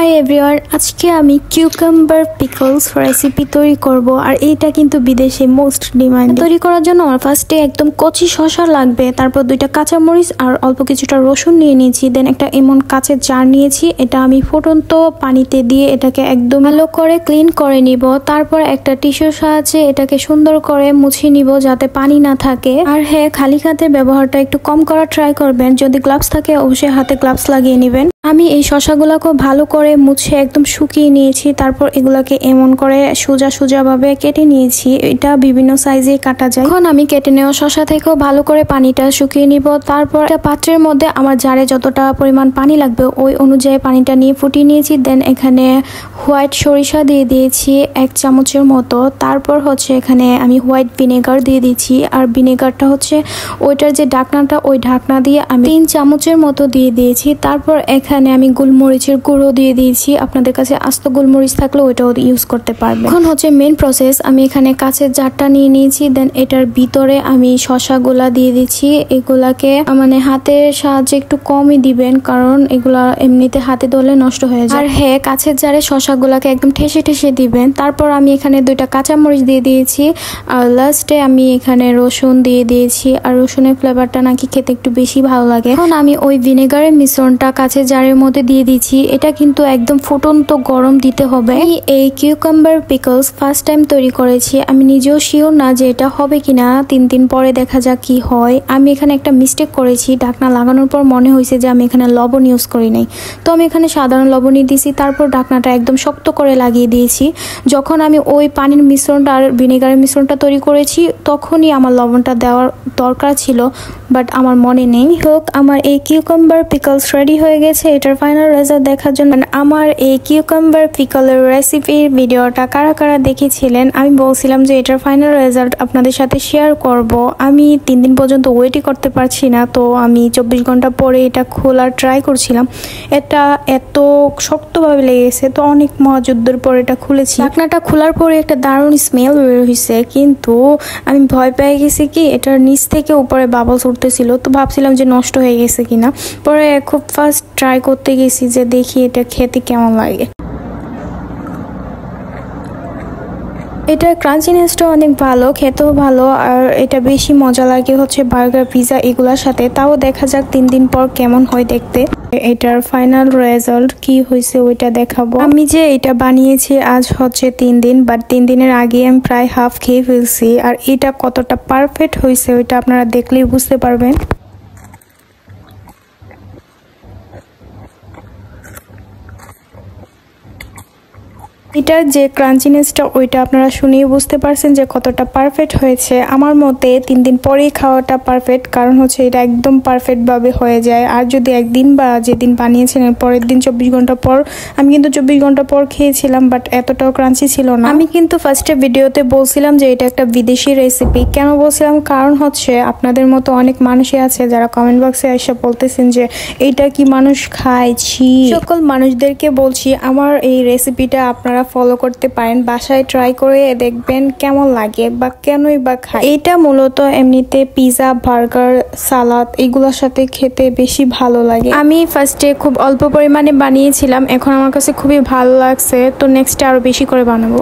Hi everyone, আজকে আমি cucumber pickles recipe তৈরি করব। আর এইটা কিন্তু বিদেশে মোস্ট ডিমান্ড। তৈরি করার জন্য আমার ফার্স্টে একদম কচি শসা লাগবে, তারপর 2টা কাঁচামরিচ আর অল্প কিছুটা রসুন নিয়ে নিয়েছি। দেন একটা এমন কাঁচের জার নিয়েছি, এটা আমি ফুটন্ত পানিতে দিয়ে এটাকে একদম ভালো করে ক্লিন করে নিব। তারপর একটা টিস্যুর সাহায্যে এটাকে সুন্দর করে মুছে নিব যাতে পানি না থাকে। আর হ্যাঁ, খালি হাতের ব্যবহারটা একটু কম করার ট্রাই করবেন। যদি গ্লাভস থাকে অবশ্যই হাতে গ্লাভস লাগিয়ে নেবেন। আমি এই শসাগুলোকে ভালো করে মুছে একদম শুকিয়ে নিয়েছি। তারপর এগুলাকে এমন করে সোজা ভাবে কেটে নিয়েছি। এটা বিভিন্ন সাইজে কাটা যায়। এখন আমি কেটে নেওয়া শসা থেকেও ভালো করে পানিটা শুকিয়ে নিব। তারপর একটা পাত্রের মধ্যে আমার জারে যতটা পরিমাণ পানি লাগবে ওই অনুযায়ী পানিটা নিয়ে ফুটিয়ে নিয়েছি। দেন এখানে হোয়াইট সরিষা দিয়ে দিয়েছি 1 চামচের মতো। তারপর হচ্ছে এখানে আমি হোয়াইট ভিনেগার দিয়ে দিচ্ছি। আর ভিনেগারটা হচ্ছে ওইটার যে ঢাকনাটা, ওই ঢাকনা দিয়ে আমি 3 চামচের মতো দিয়ে দিয়েছি। তারপর এখানে আমি গোলমরিচের গুঁড়ো দিয়ে দিয়েছি। আপনাদের কাছে আস্ত গোলমরিচ থাকলে ওইটাও ইউজ করতে পারবেন। এখন হচ্ছে মেন প্রসেস। আমি এখানে কাঁচের জারটা নিয়ে নিয়েছি। দেন এটার ভিতরে আমি শসাগুলা দিয়ে দিচ্ছি। এগুলাকে মানে হাতের সাহায্যে একটু কমই দিবেন, কারণ এগুলা এমনিতে হাতে ধরলে নষ্ট হয়ে যায়। আর হ্যাঁ, কাঁচের জারে শসাগুলাকে একদম ঠেসে দিবেন। তারপর আমি এখানে 2টা কাঁচামরিচ দিয়ে দিয়েছি। আর লাস্টে আমি এখানে রসুন দিয়ে দিয়েছি। আর রসুনের ফ্লেভারটা নাকি খেতে একটু বেশি ভালো লাগে। এখন আমি ওই ভিনেগারের মিশ্রণটা কাঁচের জারের মধ্যে দিয়ে দিচ্ছি। এটা কিন্তু একদম ফুটন্ত গরম দিতে হবে। আমি এই কিউকাম্বার পিকলস ফার্স্ট টাইম তৈরি করেছি। আমি নিজেও শিওর না যে এটা হবে কিনা, 3 দিন পরে দেখা যাক কি হয়। আমি এখানে একটা মিস্টেক করেছি। ঢাকনা লাগানোর পর মনে হয়েছে যে আমি এখানে লবণ ইউজ করি নাই, তো আমি এখানে সাধারণ লবণই দিয়েছি। তারপর ঢাকনাটা একদম শক্ত করে লাগিয়ে দিয়েছি। যখন আমি ওই পানির মিশ্রণটা আর ভিনেগারের মিশ্রণটা তৈরি করেছি তখনই আমার লবণটা দেওয়ার দরকার ছিল, বাট আমার মনে নেই। হোক, আমার এই কিউকাম্বার পিকলস রেডি হয়ে গেছে। এটার ফাইনাল রেজাল্ট দেখার জন্য আমার এই কিউকাম্বার পিকলের রেসিপির ভিডিওটা কারা দেখেছিলেন, আমি বলছিলাম যে এটার ফাইনাল রেজাল্ট আপনাদের সাথে শেয়ার করব। আমি 3 দিন পর্যন্ত ওয়েটই করতে পারছি না, তো আমি 24 ঘন্টা পরে এটা খোলার ট্রাই করছিলাম। এটা এত শক্তভাবে লেগেছে, তো অনেক মহাযুদ্ধের পর এটা খুলেছি। ঢাকনাটা খোলার পরে একটা দারুণ স্মেল বের হয়েছে, কিন্তু আমি ভয় পেয়ে গেছি কি এটার নিচ থেকে উপরে বাবলস উঠতেছিল, তো ভাবছিলাম যে নষ্ট হয়ে গেছে কিনা। পরে খুব ফার্স্ট ট্রাই করতে গেছি যে দেখি এটা খেতে কেমন লাগে। এটার ক্রাঞ্চিনেসটা অনেক ভালো, খেতেও ভালো। আর এটা বেশি মজা লাগে হচ্ছে বার্গার, পিৎজা এগুলোর সাথে। তাও দেখা যাক 3 দিন পর কেমন হয় দেখতে। এটার ফাইনাল রেজাল্ট কি হয়েছে ওইটা দেখাবো। আমি যে এটা বানিয়েছি আজ হচ্ছে 3 দিন, বাট 3 দিনের আগে আমি প্রায় হাফ খেয়ে ফেলছি। আর এটা কতটা পারফেক্ট হয়েছে ওইটা আপনারা দেখলেই বুঝতে পারবেন। এটার যে ক্রাঞ্চিনেসটা ওইটা আপনারা শুনেই বুঝতে পারছেন যে কতটা পারফেক্ট হয়েছে। আমার মতে 3 দিন পরেই খাওয়াটা পারফেক্ট, কারণ হচ্ছে এটা একদম পারফেক্টভাবে হয়ে যায়। আর যদি একদিন বা যেদিন বানিয়েছেন এর পরের দিন 24 ঘন্টা পর, আমি কিন্তু 24 ঘন্টা পর খেয়েছিলাম, বাট এতটাও ক্রাঞ্চি ছিল না। আমি কিন্তু ফার্স্টে ভিডিওতে বলছিলাম যে এটা একটা বিদেশি রেসিপি। কেন বলছিলাম? কারণ হচ্ছে আপনাদের মতো অনেক মানুষই আছে যারা কমেন্ট বক্সে এসে বলতেছেন যে এইটা কি মানুষ খায়, ছি। সকল মানুষদেরকে বলছি আমার এই রেসিপিটা আপনারা ফলো করতে পারেন, বাসায় ট্রাই করে দেখবেন কেমন লাগে বা কেনই বা খায়। এটা মূলত এমনিতে পিৎজা, বার্গার, সালাদ এগুলোর সাথে খেতে বেশি ভালো লাগে। আমি ফার্স্টে খুব অল্প পরিমাণে বানিয়েছিলাম, এখন আমার কাছে খুবই ভালো লাগছে, তো নেক্সটে আরো বেশি করে বানাবো।